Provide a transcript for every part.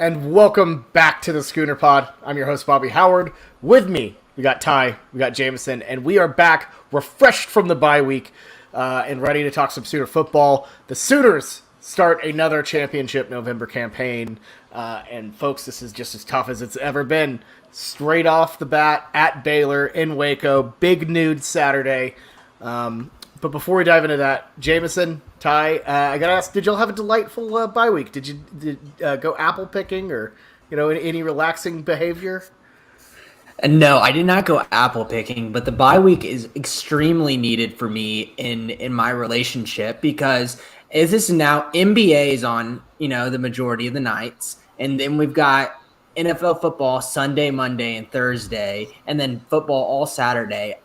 And welcome back to the Schooner Pod. I'm your host, Bobby Howard. With me, we got Ty, we got Jameson, and we are back refreshed from the bye week and ready to talk some Sooner football. The Sooners start another championship November campaign. And folks, this is just as tough as it's ever been. Straight off the bat at Baylor in Waco. Big nude Saturday. But before we dive into that, Jameson, Ty, I gotta ask, did y'all have a delightful bye week? Did you go apple picking or, any relaxing behavior? No, I did not go apple picking, but the bye week is extremely needed for me in my relationship because as this is now NBA is on, the majority of the nights, and then we've got NFL football Sunday, Monday, and Thursday, and then football all Saturday.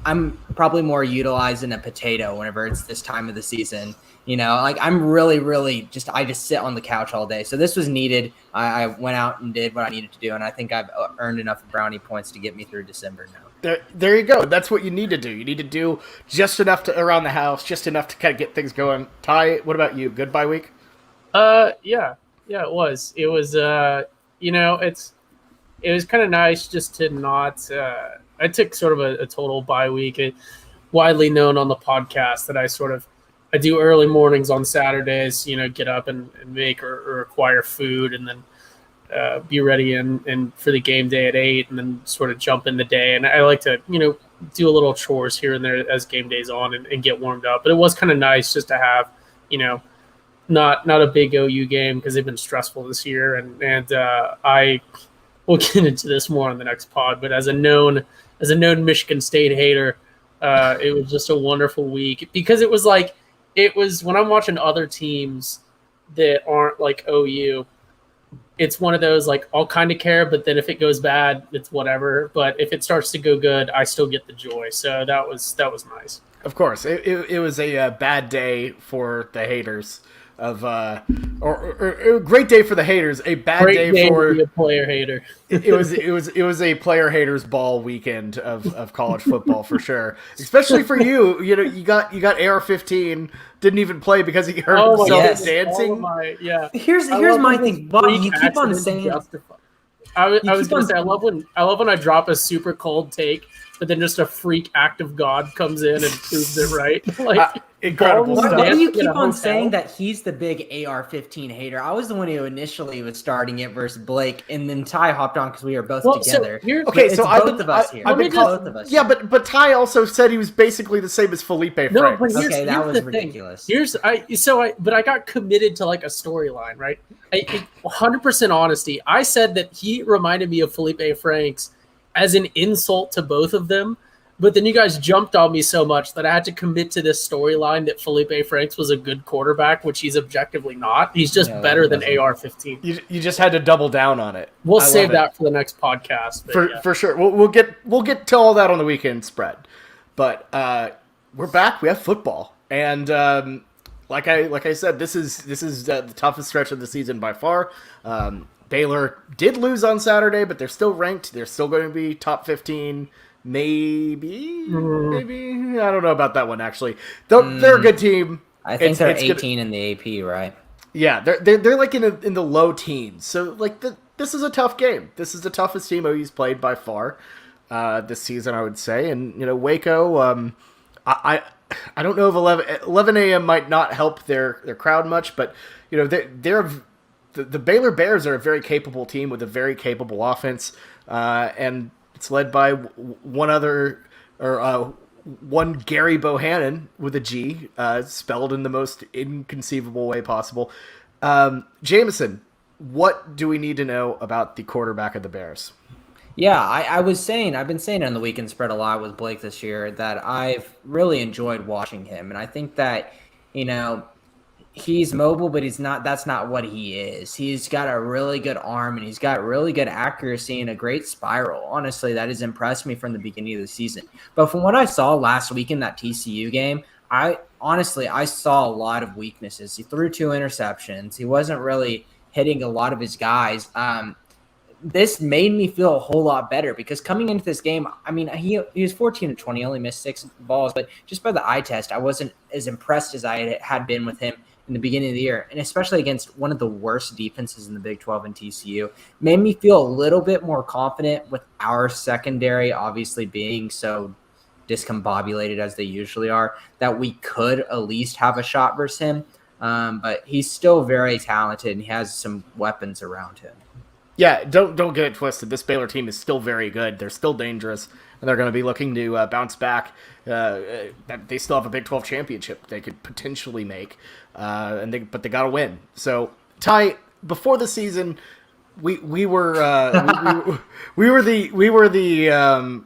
I'm probably more utilizing a potato whenever it's this time of the season. I'm really I just sit on the couch all day. So this was needed. I went out and did what I needed to do, and I think I've earned enough brownie points to get me through December now. There you go. That's what you need to do. You need to do just enough to around the house, just enough to kind of get things going. Ty, what about you? Good bye week? Yeah, it was. It was, it was kind of nice just to not. I took sort of a total bye week. Widely known on the podcast that I do early mornings on Saturdays. Get up and make or acquire food, and then be ready and for the game day at 8, and then sort of jump in the day. And I like to do a little chores here and there as game day's on and get warmed up. But it was kind of nice just to have not a big OU game because they've been stressful this year, and I will get into this more on the next pod. But as a known Michigan State hater, it was just a wonderful week because it was when I'm watching other teams that aren't like OU, it's one of those I'll kind of care, but then if it goes bad, it's whatever. But if it starts to go good, I still get the joy. So that was nice. Of course, it was a bad day for the haters of or a great day for the haters, a bad day for to be a player hater. it was a player haters ball weekend of college football for sure. Especially for you, you got AR-15 didn't even play because he hurt himself dancing. Here's my thing, Bob. You keep on saying. I was going to say I love when I drop a super cold take, but then just a freak act of God comes in and proves it right. Incredible stuff. Why do you keep on saying that he's the big AR-15 hater? I was the one who initially was starting it versus Blake, and then Ty hopped on because we were both together. Both of us here. Yeah, but Ty also said he was basically the same as Felipe Franks. No, but that was ridiculous. But I got committed to a storyline, right? 100% honesty. I said that he reminded me of Felipe Franks as an insult to both of them. But then you guys jumped on me so much that I had to commit to this storyline that Felipe Franks was a good quarterback, which he's objectively not. He's just better than AR-15. You just had to double down on it. We'll save that for the next podcast. For sure. We'll get to all that on the weekend spread. But we're back. We have football, and like I said, this is the toughest stretch of the season by far. Baylor did lose on Saturday, but they're still ranked. They're still going to be top 15. Maybe I don't know about that one actually. They're a good team. I think they're 18 in the AP, right? Yeah, they're in the low teens. So this is a tough game. This is the toughest team OU's played by far this season, I would say. And Waco, I don't know if 11 a.m. might not help their crowd much, but they're the Baylor Bears are a very capable team with a very capable offense, and it's led by one Gary Bohannon with a G, spelled in the most inconceivable way possible. Jameson, what do we need to know about the quarterback of the Bears? Yeah, I've been saying on the weekend spread a lot with Blake this year that I've really enjoyed watching him. And I think that, he's mobile, but that's not what he is. He's got a really good arm, and he's got really good accuracy and a great spiral. Honestly, that has impressed me from the beginning of the season. But from what I saw last week in that TCU game, I saw a lot of weaknesses. He threw 2 interceptions. He wasn't really hitting a lot of his guys. This made me feel a whole lot better because coming into this game, he was 14 of 20, only missed 6 balls, but just by the eye test, I wasn't as impressed as I had been with him in the beginning of the year, and especially against one of the worst defenses in the Big 12 in TCU, made me feel a little bit more confident with our secondary obviously being so discombobulated as they usually are, that we could at least have a shot versus him. But he's still very talented and he has some weapons around him. Yeah, don't get it twisted. This Baylor team is still very good. They're still dangerous, and they're going to be looking to bounce back. They still have a Big 12 championship they could potentially make, but they got to win. So, Ty, before the season, we were the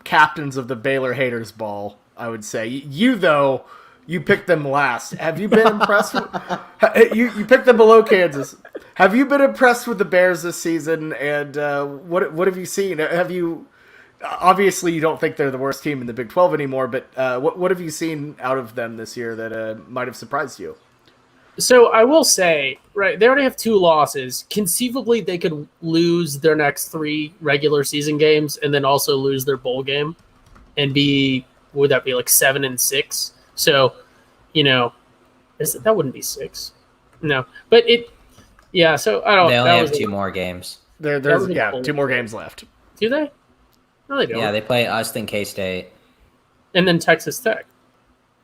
captains of the Baylor haters ball. I would say you though. You picked them last. Have you been impressed? You picked them below Kansas. Have you been impressed with the Bears this season? And what have you seen? Have you? Obviously, you don't think they're the worst team in the Big 12 anymore. But what have you seen out of them this year that might have surprised you? So I will say, right, they already have 2 losses. Conceivably, they could lose their next 3 regular season games and then also lose their bowl game, and would that be like 7-6? So, that wouldn't be 6. No, but yeah. So I don't. They only have 2 more games. There's 2 more games left. Do they? No, they don't. Yeah, they play us then K-State, and then Texas Tech.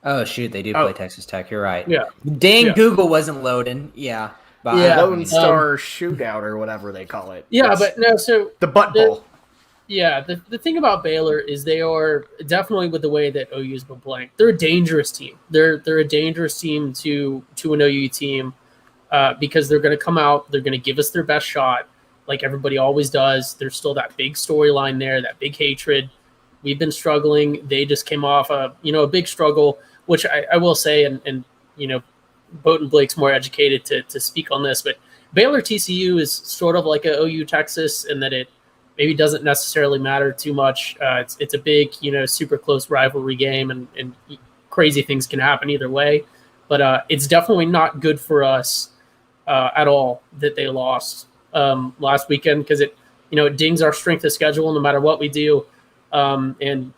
Oh shoot, they do play Texas Tech. You're right. Yeah. Dang, yeah. Google wasn't loading. Yeah. Lone Star Shootout or whatever they call it. Yeah, but no. So the butt bowl. Yeah, the thing about Baylor is they are definitely, with the way that OU's been playing, they're a dangerous team. They're a dangerous team to an OU team because they're going to come out, they're going to give us their best shot, like everybody always does. There's still that big storyline there, that big hatred. We've been struggling. They just came off a big struggle, which I will say, and Bowden Blake's more educated to speak on this, but Baylor TCU is sort of like a OU Texas in that it maybe doesn't necessarily matter too much. It's a big, super close rivalry game, and crazy things can happen either way. But it's definitely not good for us at all that they lost last weekend, because it dings our strength of schedule no matter what we do. And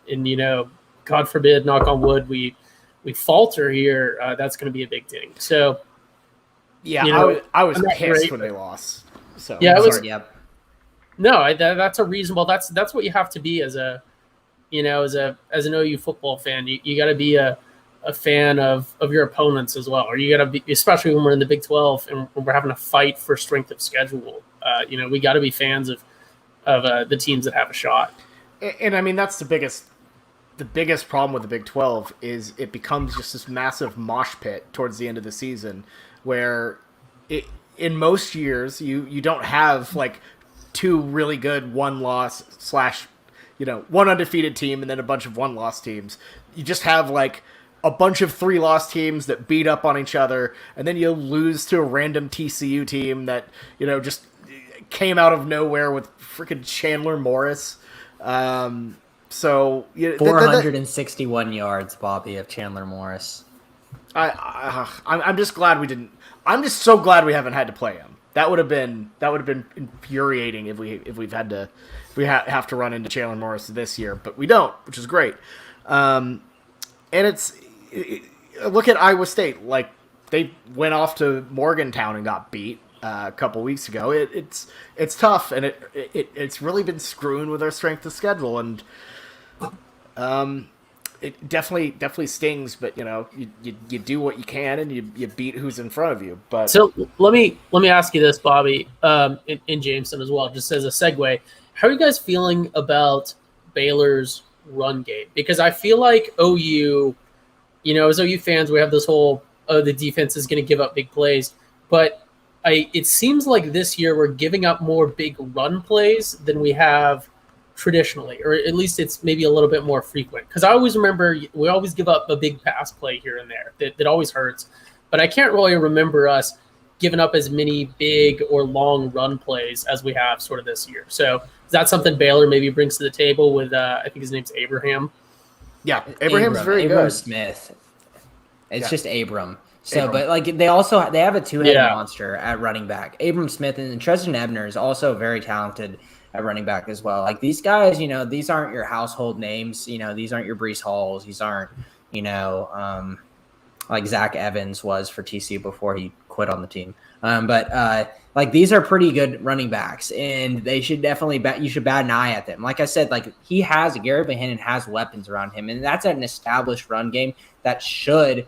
God forbid, knock on wood, we falter here. That's going to be a big ding. So yeah, I was pissed when they lost. So yeah, it was. Sorry, yep. No, that's a reasonable. That's what you have to be as an OU football fan. You got to be a fan of your opponents as well, or you got to be, especially when we're in the Big 12 and we're having a fight for strength of schedule. We got to be fans of the teams that have a shot. And I mean, that's the biggest problem with the Big 12 is it becomes just this massive mosh pit towards the end of the season, where in most years you don't have like 2 really good one-loss / one undefeated team and then a bunch of one-loss teams. You just have like a bunch of 3-loss teams that beat up on each other, and then you lose to a random TCU team that just came out of nowhere with freaking Chandler Morris. So 461 yards, Bobby, of Chandler Morris. I'm just glad we didn't. I'm just so glad we haven't had to play him. That would have been infuriating if we have to run into Chandler Morris this year, but we don't, which is great. And look at Iowa State, like they went off to Morgantown and got beat a couple weeks ago. It's tough, and it's really been screwing with our strength of schedule, and it definitely stings, but you do what you can and you beat who's in front of you. But so let me ask you this, Bobby, and Jameson as well, just as a segue. How are you guys feeling about Baylor's run game? Because I feel like OU, as OU fans, we have this whole the defense is going to give up big plays, but it seems like this year we're giving up more big run plays than we have traditionally, or at least it's maybe a little bit more frequent. Because I always remember we always give up a big pass play here and there that always hurts, but I can't really remember us giving up as many big or long run plays as we have sort of this year. So is that something Baylor maybe brings to the table with I think his name's Abraham? Yeah, Abraham's very Abram good. Smith. It's just Abram. So, Abram. But like they have a 2-headed monster at running back. Abram Smith and Tristan Ebner is also very talented at running back as well. Like these guys, these aren't your household names. These aren't your Breece Halls. These aren't, like Zach Evans was for TCU before he quit quit on the team. But like these are pretty good running backs, and they should definitely you should bat an eye at them. Like I said, like Gary Bohannon has weapons around him, and that's an established run game that should,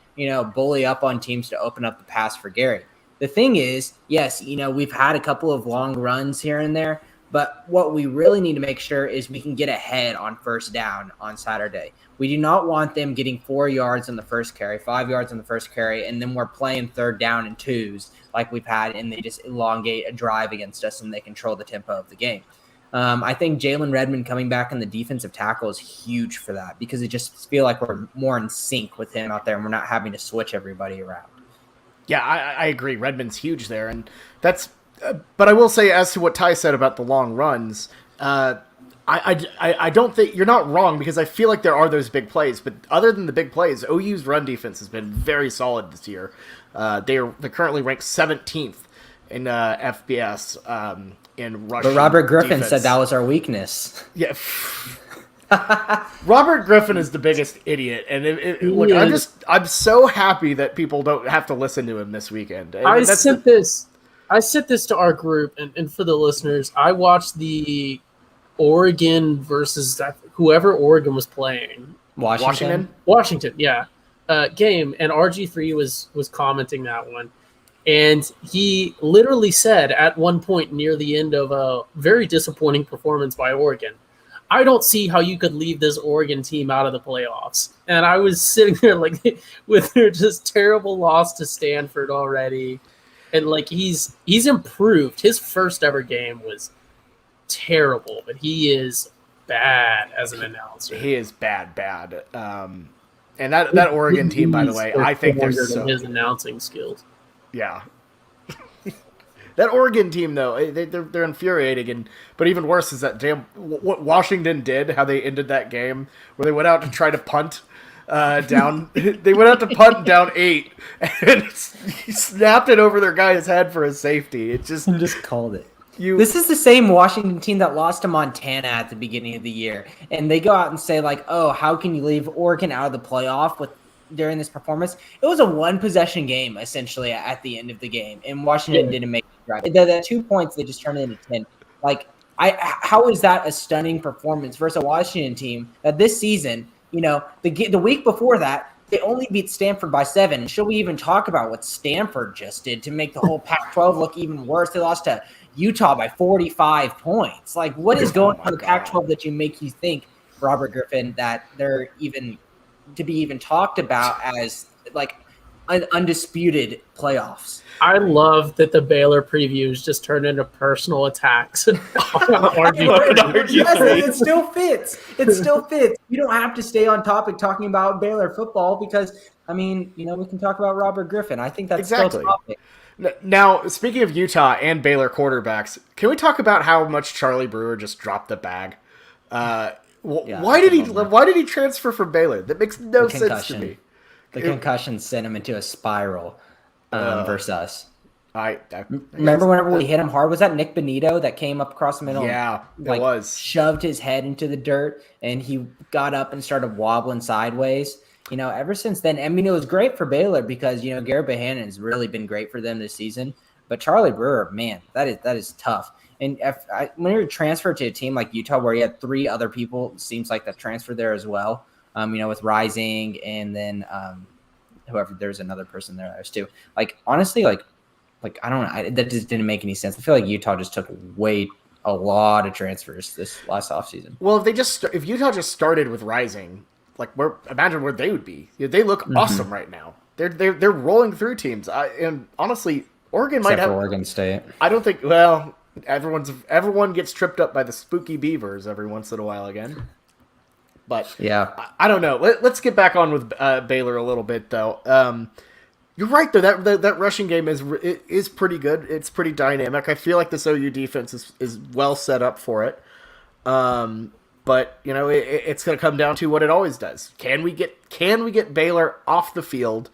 bully up on teams to open up the pass for Gary. The thing is, yes, we've had a couple of long runs here and there, but what we really need to make sure is we can get ahead on first down on Saturday. We do not want them getting 4 yards on the first carry, 5 yards on the first carry, and then we're playing third down and twos like we've had, and they just elongate a drive against us and they control the tempo of the game. I think Jalen Redmond coming back in the defensive tackle is huge for that because it just feel like we're more in sync with him out there and we're not having to switch everybody around. Yeah, I agree. Redmond's huge there, and that's. But I will say, as to what Ty said about the long runs, I don't think you're not wrong because I feel like there are those big plays. But other than the big plays, OU's run defense has been very solid this year. They're currently ranked 17th in FBS in rushing. But Robert Griffin defense. said that was our weakness. Yeah. Robert Griffin is the biggest idiot, and look, I'm so happy that people don't have to listen to him this weekend. I sent this to our group, and for the listeners, I watched the Oregon versus whoever Oregon was playing. Washington, yeah, game, and RG3 was commenting that one, and he literally said at one point near the end of a very disappointing performance by Oregon, I don't see how you could leave this Oregon team out of the playoffs. And I was sitting there like with their just terrible loss to Stanford already. And like he's improved. His first ever game was terrible, but he is bad as an announcer. He is bad. And that Oregon team, by the way, I think they're his announcing skills. Yeah. That Oregon team, though, they're infuriating. But even worse is that what Washington did, how they ended that game, where they went out to try to punt down. They went out to punt down 8, and he snapped it over their guy's head for his safety. It just called it. This is the same Washington team that lost to Montana at the beginning of the year, and they go out and say like, "Oh, how can you leave Oregon out of the playoff during this performance?" It was a 1-possession game essentially at the end of the game, and Washington didn't make it right. The 2 points they just turned into 10. Like, how is that a stunning performance versus a Washington team that this season, the week before that they only beat Stanford by 7. And should we even talk about what Stanford just did to make the whole Pac-12 look even worse? They lost to Utah by 45 points. Like, what is going on in the Pac-12 that make you think, Robert Griffin, that they're even to be even talked about as like undisputed playoffs? I love that the Baylor previews just turned into personal attacks. Yes, it still fits. It still fits. You don't have to stay on topic talking about Baylor football because, we can talk about Robert Griffin. I think that's exactly. still topic. Now, speaking of Utah and Baylor quarterbacks, can we talk about how much Charlie Brewer just dropped the bag? Why did he transfer from Baylor? That makes no sense to me. The concussion sent him into a spiral versus us. I remember whenever we hit him hard. Was that Nick Benito that came up across the middle? Yeah, it was. Shoved his head into the dirt, and he got up and started wobbling sideways. Ever since then, it was great for Baylor because, Gary Bohannon has really been great for them this season. But Charlie Brewer, man, that is tough. And when you're transferred to a team like Utah where you had 3 other people, it seems like that transferred there as well, with Rising and then whoever, there's another person there too. Like, honestly, like I don't know. That just didn't make any sense. I feel like Utah just took a lot of transfers this last offseason. Well, if Utah just started with Rising, imagine where they would be. They look awesome right now. They're rolling through teams. And honestly, Oregon Except might have for Oregon State. I don't think. Well, everyone gets tripped up by the spooky beavers every once in a while again. But yeah, I don't know. Let's get back on with Baylor a little bit though. You're right though. That rushing game is pretty good. It's pretty dynamic. I feel like this OU defense is well set up for it. But it's going to come down to what it always does. Can we get Baylor off the field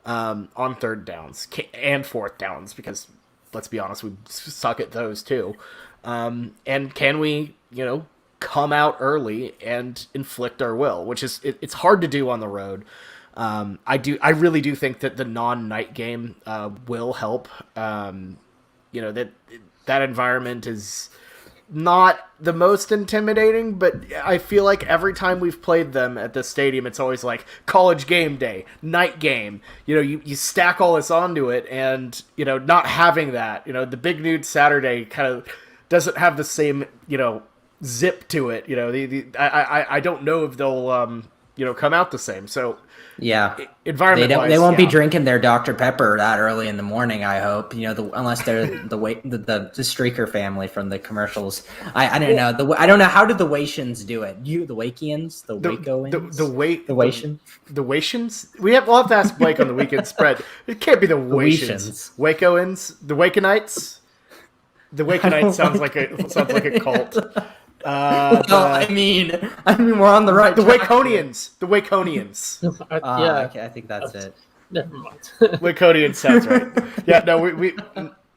on third downs and fourth downs? Because let's be honest, we suck at those too. And can we come out early and inflict our will, which is it's hard to do on the road. I really do think that the non-night game will help. That environment is not the most intimidating, but I feel like every time we've played them at the stadium, it's always like college game day, night game. You stack all this onto it, and not having that, the Big Nude Saturday kind of doesn't have the same zip to it. I don't know if they'll come out the same. So yeah, environment they won't be drinking their Dr. Pepper that early in the morning. I hope unless they're the Streaker family from the commercials. I don't know. I don't know, how did the Waitians do it? The Wakians, the Wacoans, the Waitians, the Waitians. We'll have to ask Blake on the weekend spread. It can't be the Waitians, Wacoans, the Wakenites. The Wakenites sounds like a cult. I mean, we're on the right. The Waconians. The Waconians. I think that's it. Never mind. Waconians sounds right. Yeah,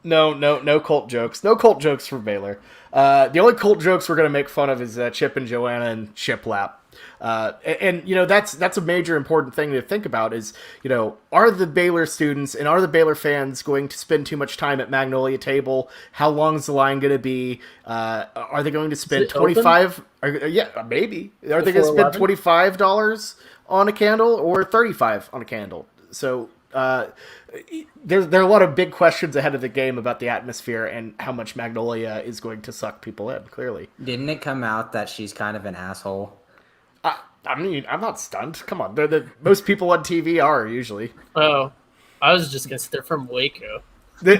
no cult jokes. No cult jokes for Baylor. The only cult jokes we're gonna make fun of is Chip and Joanna and Shiplap. That's a major important thing to think about is, are the Baylor students and are the Baylor fans going to spend too much time at Magnolia Table? How long is the line going to be? Are they going to spend $25? Maybe. Are they going to spend $25 on a candle or $35 on a candle? So there are a lot of big questions ahead of the game about the atmosphere and how much Magnolia is going to suck people in, clearly. Didn't it come out that she's kind of an asshole? I mean, I'm not stunned. Come on, most people on TV are usually. Oh, I was just gonna say they're from Waco. Okay,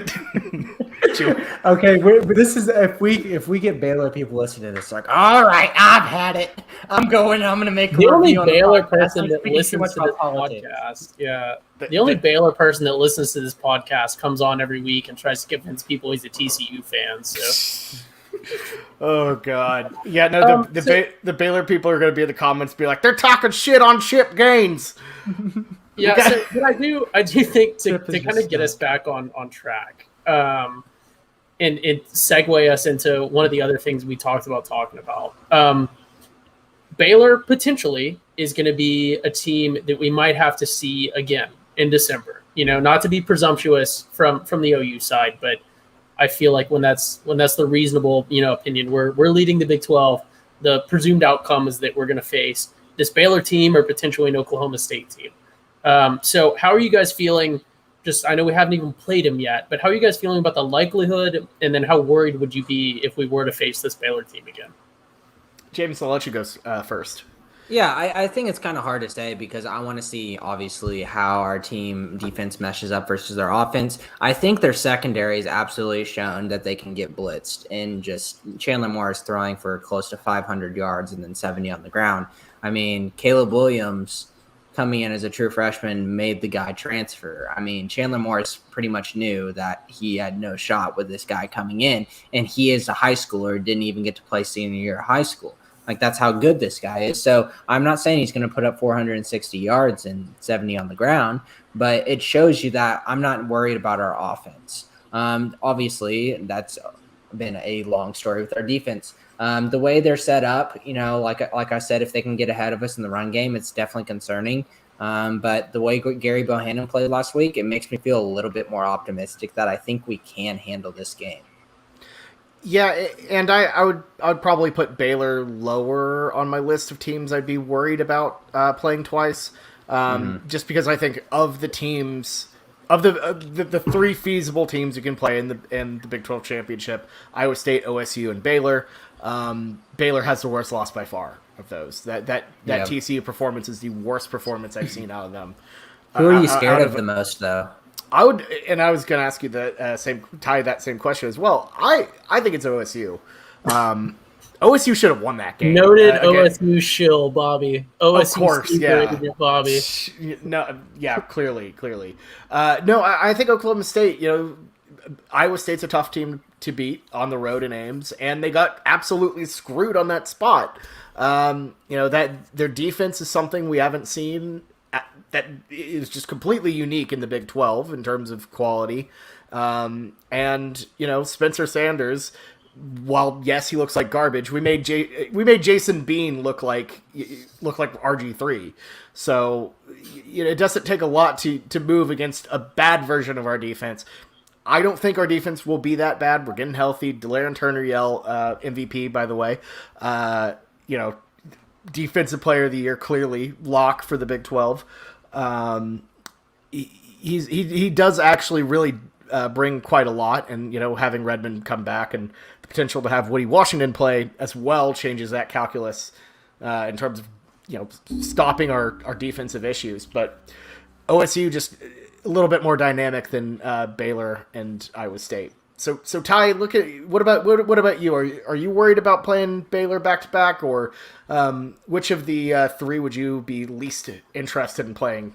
this is if we get Baylor people listening to this, like, all right, I've had it. I'm gonna make the only Baylor person that listens to this podcast. Yeah, the only Baylor person that listens to this podcast comes on every week and tries to convince people he's a TCU fan. So. Oh God! Yeah, no. The Baylor people are going to be in the comments, be like, they're talking shit on Chip Gaines. Yeah, but I do think to kind of get us back on track, and segue us into one of the other things we talked about talking about. Baylor potentially is going to be a team that we might have to see again in December. Not to be presumptuous from the OU side, but I feel like when that's the reasonable opinion, we're leading the Big 12. The presumed outcome is that we're going to face this Baylor team or potentially an Oklahoma State team. So how are you guys feeling? I know we haven't even played them yet, but how are you guys feeling about the likelihood? And then how worried would you be if we were to face this Baylor team again? James, I'll let you go first. Yeah, I think it's kind of hard to say because I want to see, obviously, how our team defense meshes up versus their offense. I think their secondary has absolutely shown that they can get blitzed. And just Chandler Morris throwing for close to 500 yards and then 70 on the ground. I mean, Caleb Williams coming in as a true freshman made the guy transfer. I mean, Chandler Morris pretty much knew that he had no shot with this guy coming in. And he is a high schooler, didn't even get to play senior year of high school. Like, that's how good this guy is. So I'm not saying he's going to put up 460 yards and 70 on the ground, but it shows you that I'm not worried about our offense. Obviously, that's been a long story with our defense. The way they're set up, like I said, if they can get ahead of us in the run game, it's definitely concerning. But the way Gary Bohannon played last week, it makes me feel a little bit more optimistic that I think we can handle this game. Yeah, and I would probably put Baylor lower on my list of teams I'd be worried about playing twice, just because I think of the teams, of the three feasible teams you can play in the Big 12 championship, Iowa State, OSU, and Baylor. Baylor has the worst loss by far of those. That TCU performance is the worst performance I've seen out of them. Who are you scared of the most, though? I was going to ask you that same question as well. I think it's OSU. OSU should have won that game. Noted OSU shill, Bobby. OSU, of course, yeah, Bobby. No, yeah, clearly. No, I think Oklahoma State. Iowa State's a tough team to beat on the road in Ames, and they got absolutely screwed on that spot. That their defense is something we haven't seen. That is just completely unique in the Big 12 in terms of quality. And Spencer Sanders, while yes, he looks like garbage, we made Jason Bean look like RG3. So it doesn't take a lot to move against a bad version of our defense. I don't think our defense will be that bad. We're getting healthy. Delaire and Turner Yell, MVP, by the way. Defensive Player of the Year, clearly lock for the Big 12. He does actually really bring quite a lot, and having Redmond come back and the potential to have Woody Washington play as well changes that calculus in terms of stopping our defensive issues. But OSU just a little bit more dynamic than Baylor and Iowa State. So Ty, what about you? Are you worried about playing Baylor back to back, or which of the three would you be least interested in playing?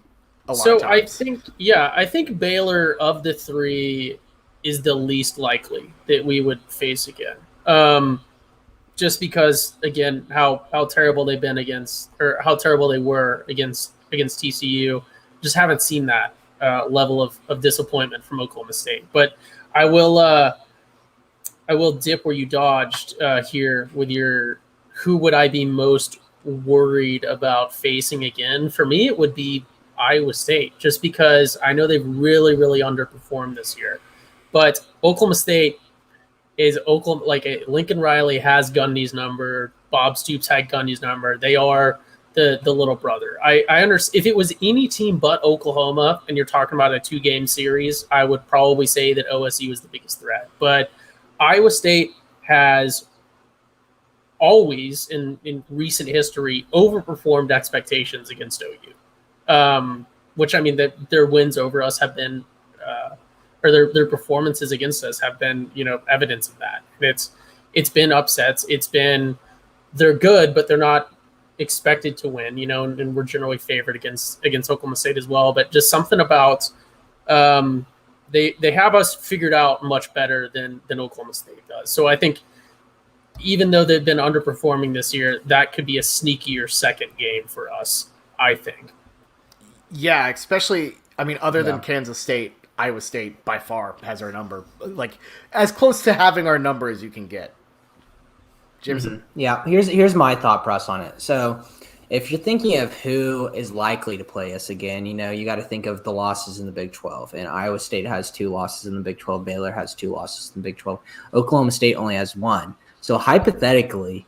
I think Baylor of the three is the least likely that we would face again. Just because, again, how terrible they've been against, or how terrible they were against TCU. Just haven't seen that level of disappointment from Oklahoma State. But I will dip where you dodged here with your who would I be most worried about facing again. For me, it would be Iowa State, just because I know they've really, really underperformed this year. But Oklahoma State is Oklahoma. Lincoln Riley has Gundy's number. Bob Stoops had Gundy's number. They are the little brother. I understand if it was any team but Oklahoma, and you're talking about a 2-game series, I would probably say that OSU was the biggest threat. But Iowa State has always, in recent history, overperformed expectations against OU. Which, I mean, that their wins over us have been, or their performances against us have been, evidence of that. It's been upsets. They're good, but they're not expected to win, and we're generally favored against Oklahoma State as well. But just something about they have us figured out much better than Oklahoma State does. So I think even though they've been underperforming this year, that could be a sneakier second game for us, I think. Yeah, especially, other than Kansas State, Iowa State by far has our number. As close to having our number as you can get. Jameson? Mm-hmm. Yeah, here's my thought process on it. So if you're thinking of who is likely to play us again, you got to think of the losses in the Big 12. And Iowa State has 2 losses in the Big 12. Baylor has 2 losses in the Big 12. Oklahoma State only has 1. So hypothetically,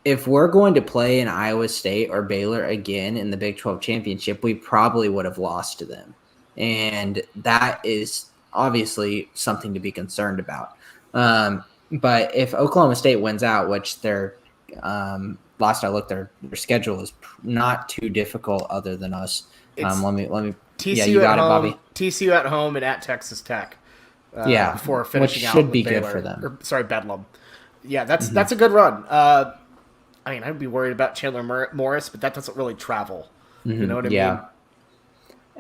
if we're going to play in Iowa State or Baylor again in the Big 12 championship, we probably would have lost to them. And that is obviously something to be concerned about. But if Oklahoma State wins out, which their last I looked, their schedule is not too difficult other than us. Let me. TCU yeah, you got it, Bobby. TCU at home and at Texas Tech. Before finishing out, which should be Baylor, good for them. Bedlam. Yeah, that's a good run. I'd be worried about Chandler Morris, but that doesn't really travel. Mm-hmm. You know what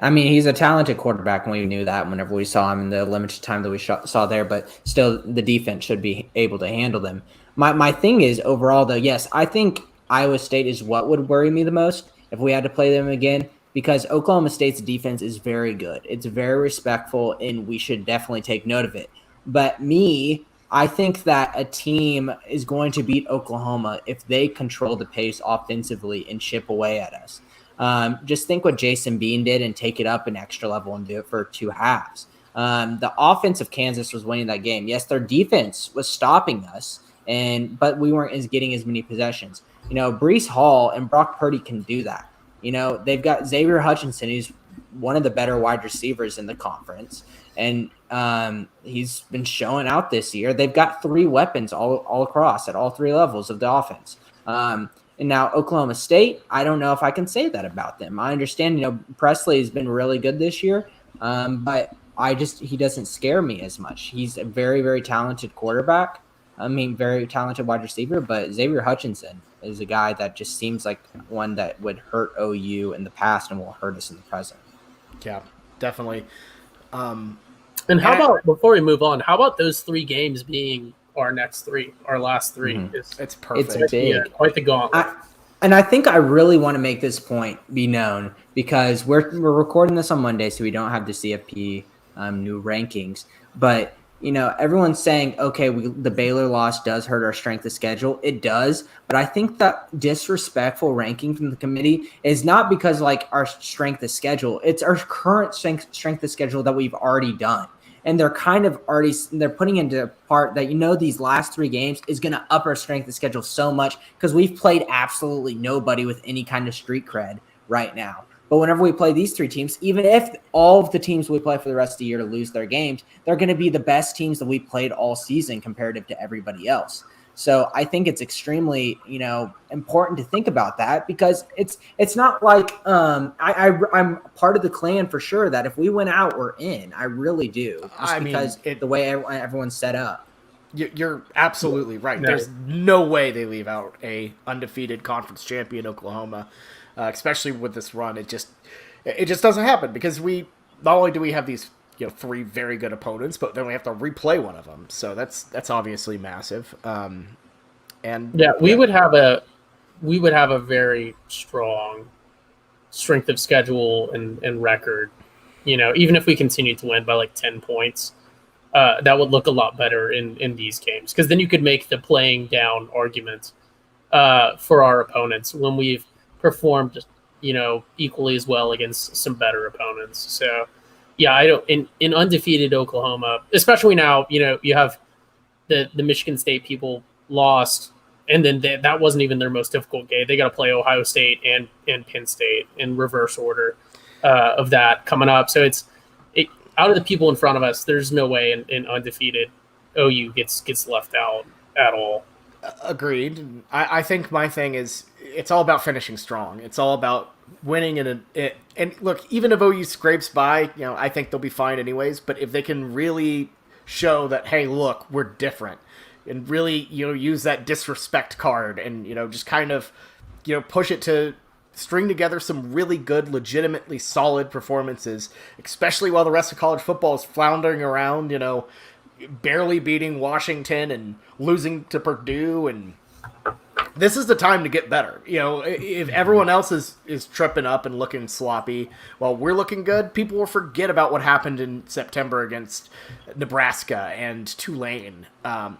I mean? He's a talented quarterback, and we knew that whenever we saw him in the limited time that we saw there, but still the defense should be able to handle them. My thing is, overall, though, yes, I think Iowa State is what would worry me the most if we had to play them again, because Oklahoma State's defense is very good. It's very respectful, and we should definitely take note of it. But I think that a team is going to beat Oklahoma if they control the pace offensively and chip away at us. Just think what Jason Bean did and take it up an extra level and do it for 2 halves. The offense of Kansas was winning that game. Yes, their defense was stopping us, but we weren't getting as many possessions. Breece Hall and Brock Purdy can do that. They've got Xavier Hutchinson, who's one of the better wide receivers in the conference. And he's been showing out this year. They've got 3 weapons all across at all 3 levels of the offense. And now Oklahoma State, I don't know if I can say that about them. I understand, Presley has been really good this year, but he doesn't scare me as much. He's a very, very talented quarterback. Very talented wide receiver, but Xavier Hutchinson is a guy that just seems like one that would hurt OU in the past and will hurt us in the present. Yeah, definitely. And how about, before we move on, how about those 3 games being our last 3? Mm-hmm. It's perfect. It's big. Yeah, quite the gauntlet. I think I really want to make this point be known, because we're recording this on Monday, so we don't have the CFP new rankings. But everyone's saying, okay, the Baylor loss does hurt our strength of schedule. It does. But I think that disrespectful ranking from the committee is not because like our strength of schedule. It's our current strength of schedule that we've already done. And they're kind of they're putting into part that, these last 3 games is going to up our strength of schedule so much because we've played absolutely nobody with any kind of street cred right now. But whenever we play these 3 teams, even if all of the teams we play for the rest of the year lose their games, they're going to be the best teams that we played all season comparative to everybody else. So I think it's extremely, important to think about that because it's not like I'm part of the clan for sure that if we win out, we're in. I really do. Because the way everyone's set up. You're absolutely right. No. There's no way they leave out a undefeated conference champion Oklahoma. Especially with this run, it just doesn't happen because we not only do we have these 3 very good opponents, but then we have to replay one of them. So that's obviously massive. We would have a very strong strength of schedule and record. Even if we continue to win by like 10 points, that would look a lot better in these games because then you could make the playing down argument for our opponents when we've performed, equally as well against some better opponents. So, yeah, I don't in undefeated Oklahoma, especially now, you have the Michigan State people lost, and then that wasn't even their most difficult game. They got to play Ohio State and Penn State in reverse order of that coming up. So out of the people in front of us, there's no way in undefeated OU gets left out at all. Agreed. I think my thing is it's all about finishing strong. It's all about winning and look, even if OU scrapes by, I think they'll be fine anyways. But if they can really show that, hey, look, we're different, and really use that disrespect card and just kind of push it to string together some really good, legitimately solid performances, especially while the rest of college football is floundering around, barely beating Washington and losing to Purdue, and this is the time to get better. If everyone else is tripping up and looking sloppy while we're looking good, people will forget about what happened in September against Nebraska and Tulane.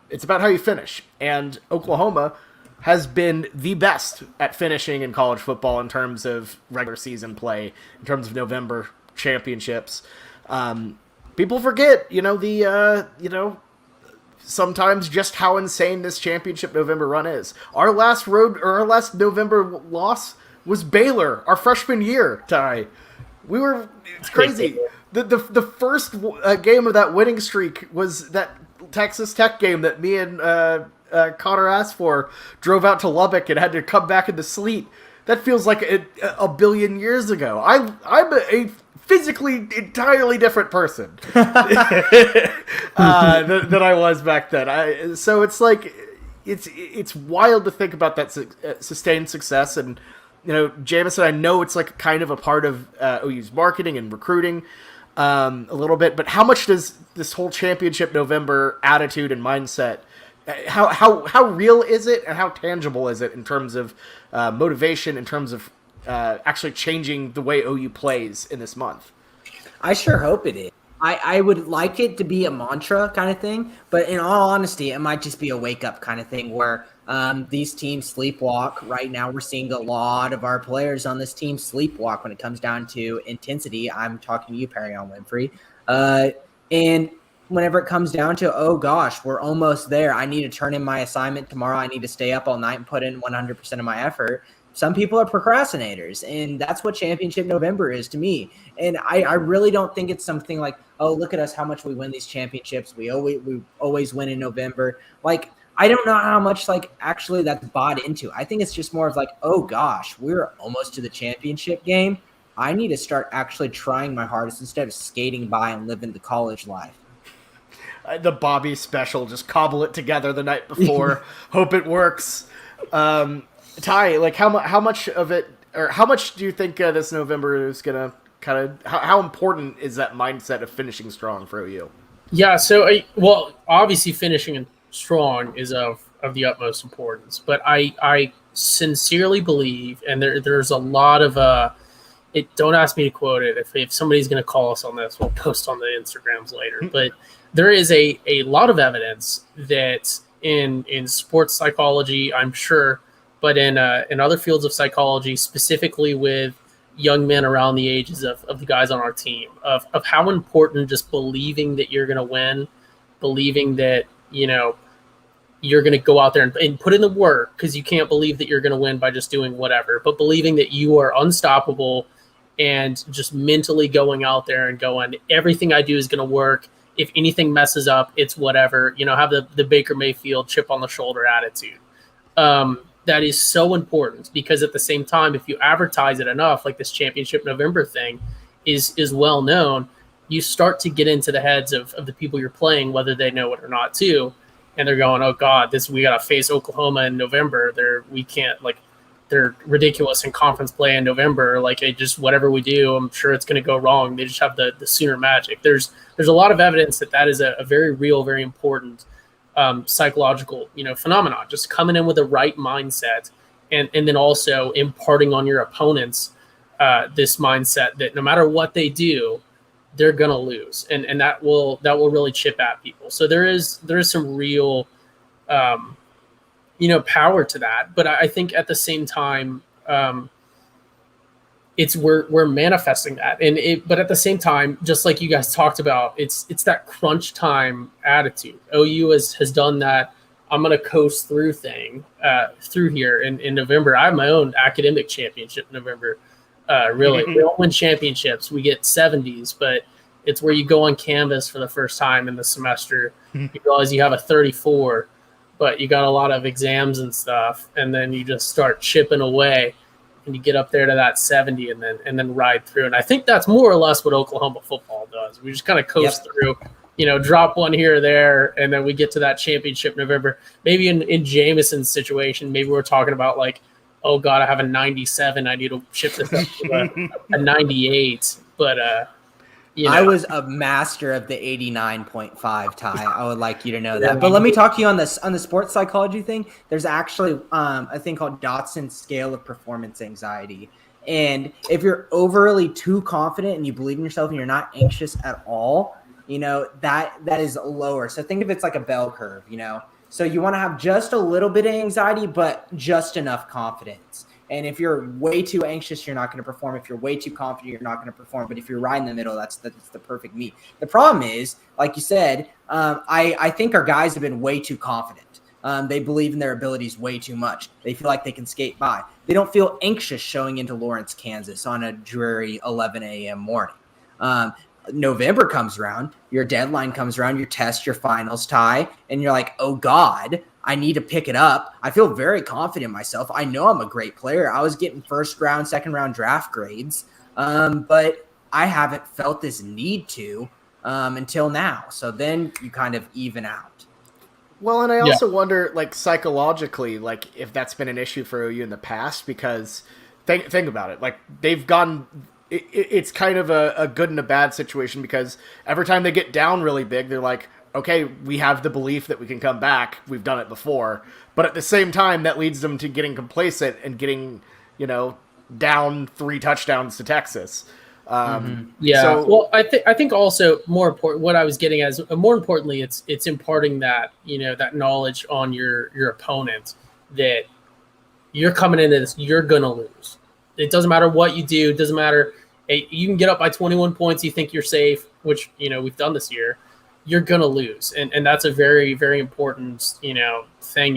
It's about how you finish, and Oklahoma has been the best at finishing in college football in terms of regular season play, in terms of November championships. People forget, sometimes just how insane this championship November run is. Our last November loss was Baylor, our freshman year, Ty. It's crazy. The first game of that winning streak was that Texas Tech game that me and Connor asked for, drove out to Lubbock and had to come back in the sleet. That feels like a billion years ago. I'm a physically entirely different person than I was back then. So it's like it's wild to think about that sustained success. And Jamison, I know it's like kind of a part of OU's marketing and recruiting a little bit, but how much does this whole championship November attitude and mindset? How real is it, and how tangible is it in terms of motivation, in terms of actually changing the way OU plays in this month? I sure hope it is. I would like it to be a mantra kind of thing, but in all honesty, it might just be a wake-up kind of thing where these teams sleepwalk. Right now, we're seeing a lot of our players on this team sleepwalk when it comes down to intensity. I'm talking to you, Perion Winfrey. And whenever it comes down to, oh gosh, we're almost there, I need to turn in my assignment tomorrow, I need to stay up all night and put in 100% of my effort. Some people are procrastinators, and that's what Championship November is to me. And I really don't think it's something like, oh, look at us, how much we win these championships. We always win in November. Like, I don't know how much actually that's bought into. I think it's just more of like, oh gosh, we're almost to the championship game. I need to start actually trying my hardest instead of skating by and living the college life. The Bobby special, just cobble it together the night before, hope it works. Ty, how much of it, or how much do you think this November is going to kind of, how important is that mindset of finishing strong for OU? Yeah, so, obviously finishing strong is of the utmost importance, but I sincerely believe, and there's a lot of, don't ask me to quote it. If somebody's going to call us on this, we'll post on the Instagrams later, but there is a lot of evidence that in sports psychology, I'm sure, but in other fields of psychology, specifically with young men around the ages of the guys on our team, of how important just believing that you're going to win, believing that, you're going to go out there and put in the work, because you can't believe that you're going to win by just doing whatever, but believing that you are unstoppable and just mentally going out there and going, everything I do is going to work. If anything messes up, it's whatever, have the Baker Mayfield chip on the shoulder attitude. That is so important, because at the same time, if you advertise it enough, like this Championship November thing is well known, you start to get into the heads of the people you're playing, whether they know it or not too. And they're going, oh God, we got to face Oklahoma in November. They're ridiculous in conference play in November. Like, it just, whatever we do, I'm sure it's going to go wrong. They just have the Sooner magic. There's a lot of evidence that is a very real, very important psychological, phenomenon. Just coming in with the right mindset, and then also imparting on your opponents this mindset that no matter what they do, they're gonna lose, and that will really chip at people. So there is some real power to that. But I think at the same time, it's we're manifesting that, but at the same time, just like you guys talked about, it's that crunch time attitude. OU has done that. I'm gonna coast through through here in November. I have my own academic championship in November. Really, we don't win championships. We get 70s, but it's where you go on canvas for the first time in the semester. You realize you have a 34, but you got a lot of exams and stuff, and then you just start chipping away, and you get up there to that 70, and then ride through. And I think that's more or less what Oklahoma football does. We just kind of coast through, drop one here or there, and then we get to that championship November. Maybe in Jameson's situation, maybe we're talking about like, oh God, I have a 97. I need to ship this up to a 98. But I was a master of the 89.5, Ty. I would like you to know that. But let me talk to you on the sports psychology thing. There's actually a thing called Dotson's scale of performance anxiety. And if you're overly too confident and you believe in yourself and you're not anxious at all, that is lower. So think of it's like a bell curve, So you want to have just a little bit of anxiety, but just enough confidence. And if you're way too anxious, you're not going to perform. If you're way too confident, you're not going to perform. But if you're right in the middle, that's the perfect meet. The problem is, like you said, I think our guys have been way too confident. They believe in their abilities way too much. They feel like they can skate by. They don't feel anxious showing into Lawrence, Kansas on a dreary 11 a.m. morning. November comes around, your deadline comes around, your test, your finals, Ty, and you're like, oh God, I need to pick it up. I feel very confident in myself. I know I'm a great player. I was getting first round, second round draft grades, but I haven't felt this need to until now. So then you kind of even out. Well, and I also wonder, like, psychologically, like, if that's been an issue for OU in the past, because think about it. Like, they've gone... It's kind of a good and a bad situation, because every time they get down really big, they're like, okay, we have the belief that we can come back. We've done it before. But at the same time, that leads them to getting complacent and getting, down 3 touchdowns to Texas. Well, I think also more important, what I was getting at is, more importantly, it's imparting that, that knowledge on your opponent, that you're coming into this, you're going to lose. It doesn't matter what you do. It doesn't matter. You can get up by 21 points. You think you're safe, which, we've done this year. You're going to lose. And that's a very, very important, thing.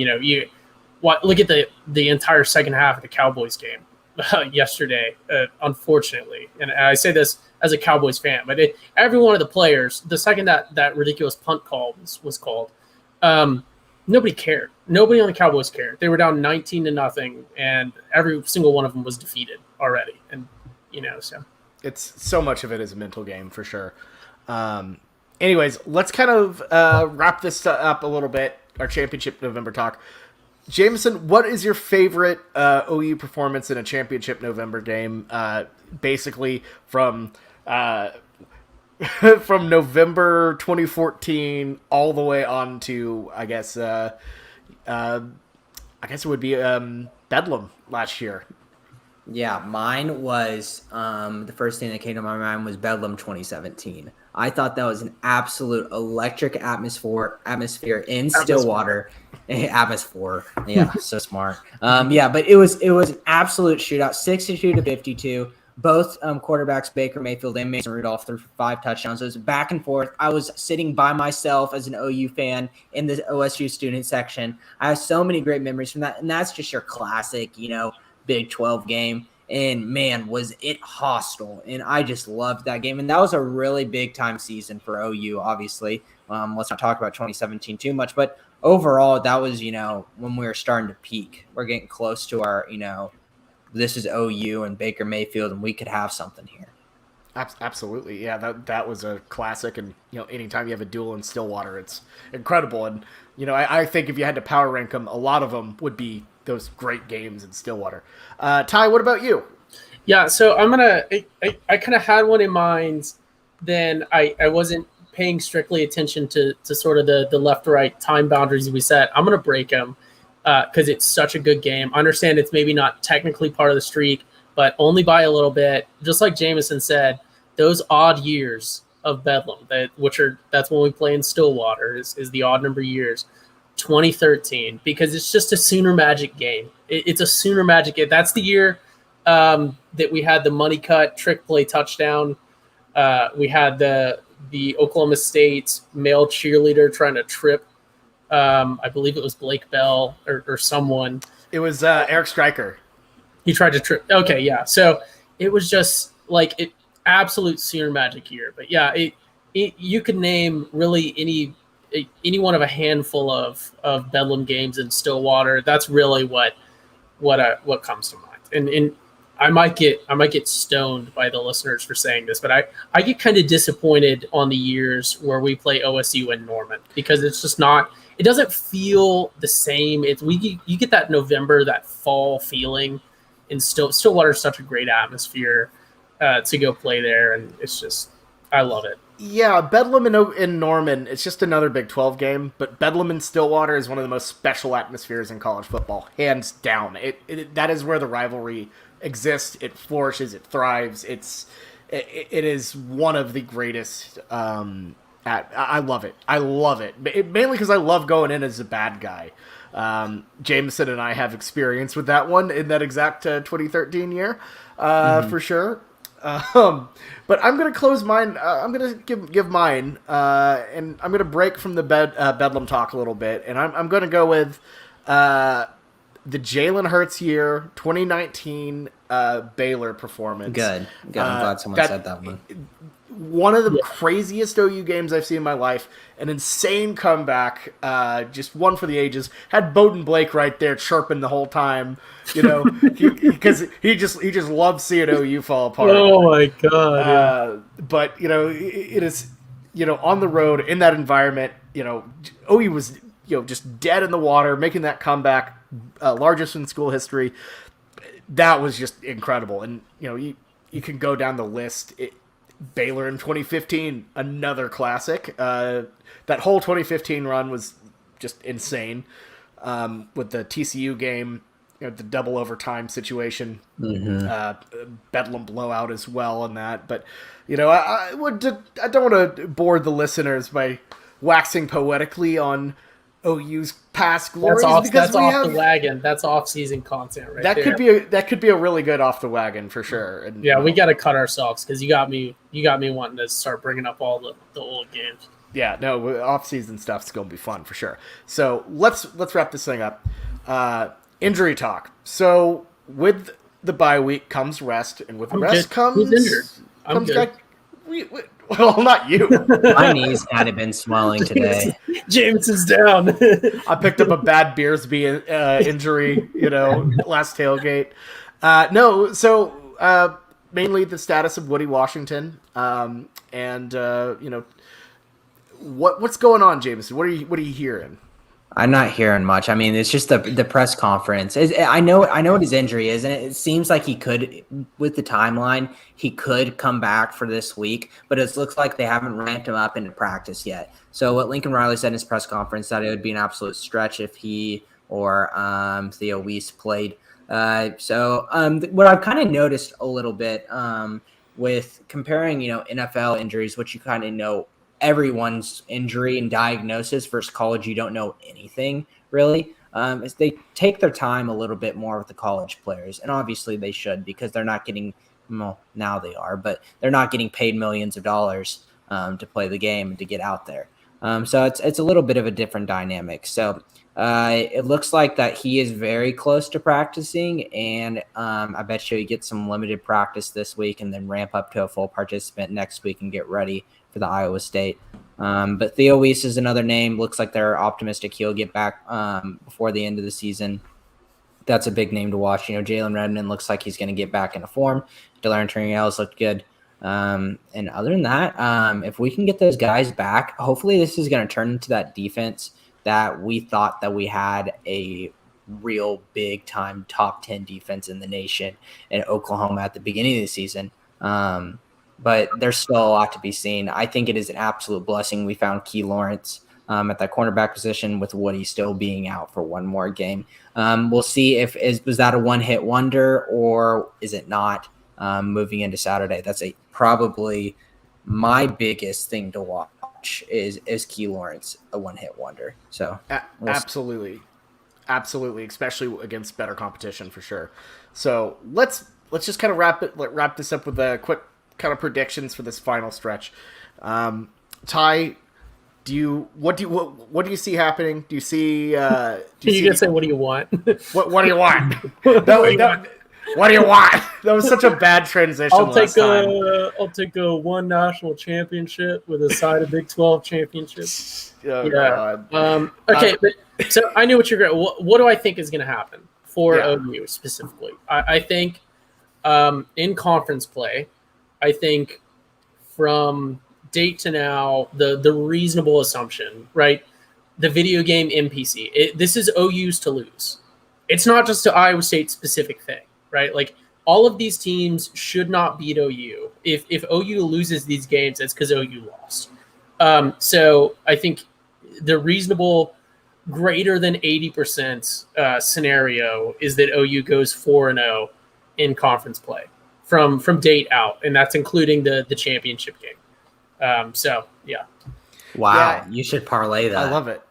Look at the entire second half of the Cowboys game yesterday, unfortunately. And I say this as a Cowboys fan, but every one of the players, the second that ridiculous punt call was called, nobody cared. Nobody on the Cowboys cared. They were down 19-0, and every single one of them was defeated already. And, so. It's so much of it is a mental game for sure. Anyways, let's kind of wrap this up a little bit, our championship November talk. Jameson, what is your favorite OU performance in a championship November game? Basically from from November 2014 all the way on to, I guess it would be Bedlam last year. Yeah, mine was the first thing that came to my mind was Bedlam 2017. I thought that was an absolute electric atmosphere in Stillwater. Atmosphere. Yeah, so smart. But it was an absolute shootout, 62-52. Both quarterbacks, Baker Mayfield and Mason Rudolph, threw 5 touchdowns. It was back and forth. I was sitting by myself as an OU fan in the OSU student section. I have so many great memories from that, and that's just your classic, Big 12 game. And man, was it hostile. And I just loved that game. And that was a really big time season for OU, obviously. Let's not talk about 2017 too much, but overall, that was, when we were starting to peak. We're getting close to our, this is OU and Baker Mayfield, and we could have something here. Absolutely. Yeah, that was a classic. And, anytime you have a duel in Stillwater, it's incredible. And, I think if you had to power rank them, a lot of them would be those great games in Stillwater. Ty, what about you? Yeah, so I kind of had one in mind. Then I wasn't paying strictly attention to sort of the left-right time boundaries we set. I'm going to break them because it's such a good game. I understand it's maybe not technically part of the streak, but only by a little bit. Just like Jameson said, those odd years of Bedlam, that's when we play in Stillwater, is the odd number years. 2013, because it's just a Sooner Magic game. It's a Sooner Magic game. That's the year that we had the money cut trick play touchdown. We had the Oklahoma State male cheerleader trying to trip. I believe it was Blake Bell or someone. It was Eric Stryker. He tried to trip. Okay, yeah. So it was just like absolute Sooner Magic year. But yeah, you could name really any one of a handful of Bedlam games in Stillwater. That's really what comes to mind. And I might get stoned by the listeners for saying this, but I get kind of disappointed on the years where we play OSU and Norman, because it's just not. It doesn't feel the same. You get that November, that fall feeling, and Stillwater is such a great atmosphere to go play there, and it's just, I love it. Yeah, Bedlam in Norman, it's just another Big 12 game, but Bedlam in Stillwater is one of the most special atmospheres in college football, hands down. That is where the rivalry exists. It flourishes. It thrives. It is one of the greatest. I love it. I love it. Mainly because I love going in as a bad guy. Jameson and I have experience with that one in that exact 2013 year, for sure. But I'm going to close mine. I'm going to give mine, and I'm going to break from the Bedlam talk a little bit, and I'm going to go with the Jalen Hurts year, 2019 Baylor performance. Good. I'm glad someone said that one. One of the craziest OU games I've seen in my life. An insane comeback, just one for the ages. Had Bowden Blake right there chirping the whole time, because he just loves seeing OU fall apart. Oh my god! But it is, on the road in that environment, OU was just dead in the water, making that comeback, largest in school history. That was just incredible, and you can go down the list. Baylor in 2015, another classic. That whole 2015 run was just insane. With the TCU game, the double overtime situation, Bedlam blowout as well, and that. But I don't want to bore the listeners by waxing poetically on OU's past glories. That's off the wagon. That's off-season content, right there. That could be a really good off the wagon for sure. And, we got to cut ourselves, because you got me wanting to start bringing up all the old games. Yeah, no, off-season stuff's gonna be fun for sure. So let's wrap this thing up. Injury talk. So with the bye week comes rest, and with rest comes who's injured? I'm good. Well, not you. My knees kind of been swelling today. Jameson's down. I picked up a bad Beersby injury, last tailgate. Mainly the status of Woody Washington, and what's going on, Jameson? What are you hearing? I'm not hearing much. I mean, it's just the press conference. I know what his injury is, and it seems like he could, with the timeline, he could come back for this week, but it looks like they haven't ramped him up into practice yet. So what Lincoln Riley said in his press conference, that it would be an absolute stretch if he or Theo Weiss played. What I've kind of noticed a little bit with comparing, NFL injuries, which you kind of know everyone's injury and diagnosis versus college, you don't know anything really. Is they take their time a little bit more with the college players, and obviously they should because they're not getting, well, now they are, but they're not getting paid millions of dollars to play the game and to get out there. So it's a little bit of a different dynamic. So it looks like that he is very close to practicing, and I bet you he gets some limited practice this week and then ramp up to a full participant next week and get ready for the Iowa State. But Theo Weiss is another name. Looks like they're optimistic he'll get back before the end of the season. That's a big name to watch. Jalen Redmond looks like he's going to get back into form. Delarrin Turner-Ellis looked good. And other than that, if we can get those guys back, hopefully this is going to turn into that defense that we thought that we had a real big time top 10 defense in the nation in Oklahoma at the beginning of the season. But there's still a lot to be seen. I think it is an absolute blessing we found Key Lawrence at that cornerback position with Woody still being out for one more game. We'll see was that a one-hit wonder or is it not moving into Saturday. That's probably my biggest thing to watch is Key Lawrence a one-hit wonder. So absolutely, especially against better competition for sure. So let's just kind of wrap this up with a quick kind of predictions for this final stretch. Ty, what do you see happening? Do you see? You can say, what do you want? What do you want? What do you want? That was such a bad transition. I'll take a one national championship with a side of Big 12 championship. Oh, yeah. God. Okay, so I knew what you're going. What do I think is going to happen for OU specifically? I think in conference play, I think from date to now, the reasonable assumption, right? The video game NPC. This is OU's to lose. It's not just a Iowa State specific thing. Right, like all of these teams should not beat OU. If OU loses these games, it's because OU lost. So I think the reasonable, greater than 80% scenario is that OU goes 4-0 in conference play from date out, and that's including the championship game. So yeah. Wow, you should parlay that. I love it.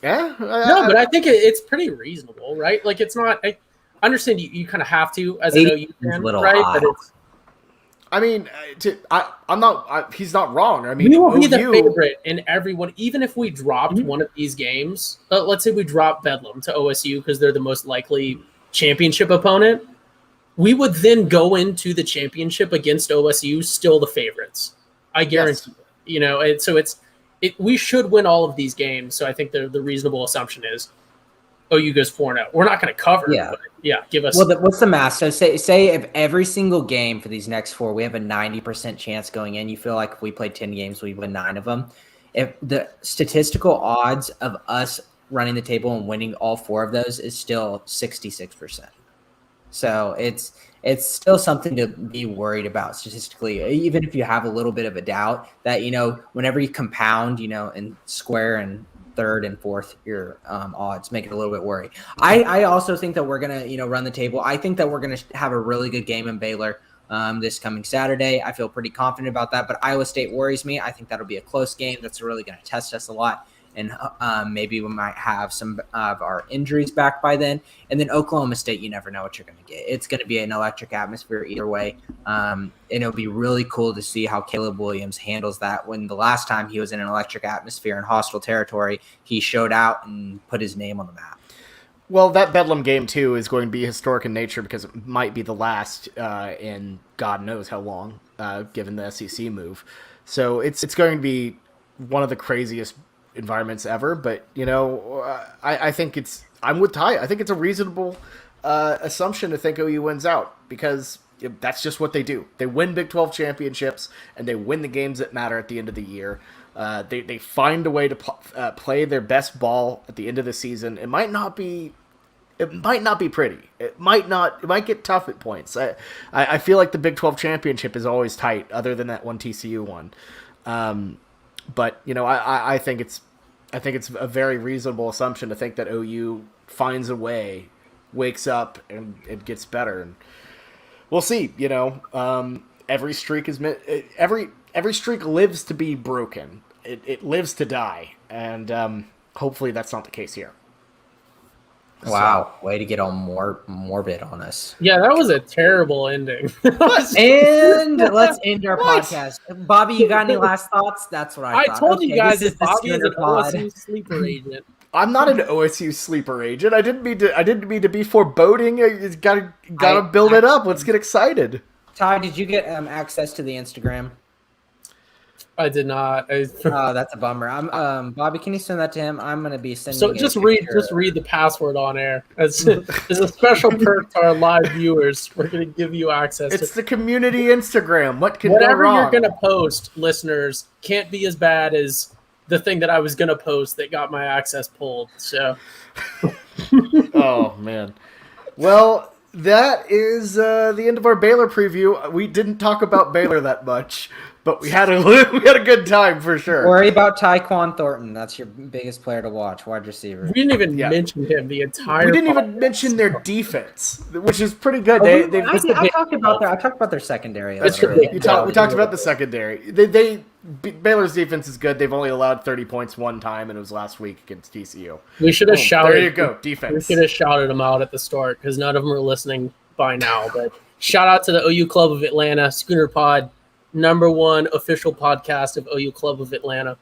Yeah, but I think it's pretty reasonable, right? Like it's not. I understand you kind of have to as an OU fan, right? But it's. I mean, I'm not. He's not wrong. I mean, we will be the favorite in everyone. Even if we dropped one of these games, let's say we drop Bedlam to OSU because they're the most likely championship opponent, we would then go into the championship against OSU still the favorites. I guarantee. Yes. And so we should win all of these games. So I think the reasonable assumption is OU goes 4-0. We're not going to cover. But give us. Well, what's the math? So say if every single game for these next 4, we have a 90% chance going in. You feel like if we played 10 games, we win 9 of them. If the statistical odds of us running the table and winning all 4 of those is still 66%. So it's still something to be worried about statistically, even if you have a little bit of a doubt that, whenever you compound, and square and third and fourth, your odds make it a little bit worry. I also think that we're going to, run the table. I think that we're going to have a really good game in Baylor this coming Saturday. I feel pretty confident about that, but Iowa State worries me. I think that'll be a close game. That's really going to test us a lot. And maybe we might have some of our injuries back by then. And then Oklahoma State, you never know what you're going to get. It's going to be an electric atmosphere either way. And it'll be really cool to see how Caleb Williams handles that. When the last time he was in an electric atmosphere in hostile territory, he showed out and put his name on the map. Well, that Bedlam game, too, is going to be historic in nature because it might be the last in God knows how long, given the SEC move. So it's going to be one of the craziest environments ever, but I think I'm with Ty. I think it's a reasonable assumption to think OU wins out because that's just what they do. They win Big 12 championships and they win the games that matter at the end of the year. They find a way to play their best ball at the end of the season. It might not be pretty. It might get tough at points. I feel like the Big 12 championship is always tight, other than that one TCU one. But I think it's a very reasonable assumption to think that OU finds a way, wakes up, and it gets better. And we'll see. every streak is every streak lives to be broken. It lives to die, and hopefully that's not the case here. Wow, way to get all morbid on us. Yeah, that was a terrible ending. And let's end our podcast. Bobby, you got any last thoughts? That's what I thought. told you guys this that Bobby is Schooner an pod. OSU sleeper agent. I'm not an OSU sleeper agent. I didn't mean to be foreboding. You gotta build it up. Let's get excited. Ty, did you get access to the Instagram? I did not. Oh, that's a bummer. I'm Bobby. Can you send that to him? I'm gonna be sending. So just read the password on air. As a special perk to our live viewers, we're gonna give you access. It's the community Instagram. What can whatever go wrong? you're gonna post, listeners, can't be as bad as the thing that I was gonna post that got my access pulled. So. Oh man. Well, that is the end of our Baylor preview. We didn't talk about Baylor that much, but we had a good time for sure. Worry about Tyquan Thornton. That's your biggest player to watch, wide receiver. We didn't even mention him the entire. We didn't even mention their defense, which is pretty good. I talked about their secondary. That's true. We talked about the secondary. Baylor's defense is good. They've only allowed 30 points one time, and it was last week against TCU. We should have shouted. There you go, defense. We should have shouted them out at the start because none of them are listening by now. But shout out to the OU Club of Atlanta, Schooner Pod, #1 official podcast of OU Club of Atlanta.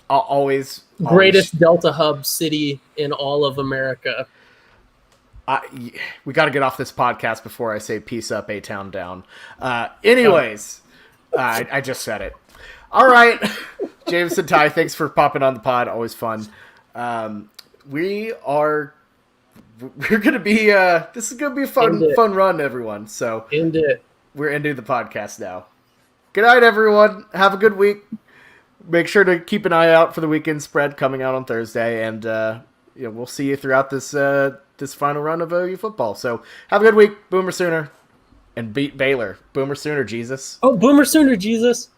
Always Greatest Delta Hub city in all of America. We got to get off this podcast before I say peace up, A-Town down. Anyways, I just said it. All right, James and Ty, thanks for popping on the pod. Always fun. We're gonna be. This is gonna be a fun run, everyone. So End it. We're ending the podcast now. Good night, everyone. Have a good week. Make sure to keep an eye out for the weekend spread coming out on Thursday, and we'll see you throughout this this final run of OU football. So have a good week, Boomer Sooner, and beat Baylor. Boomer Sooner, Jesus. Oh, Boomer Sooner, Jesus.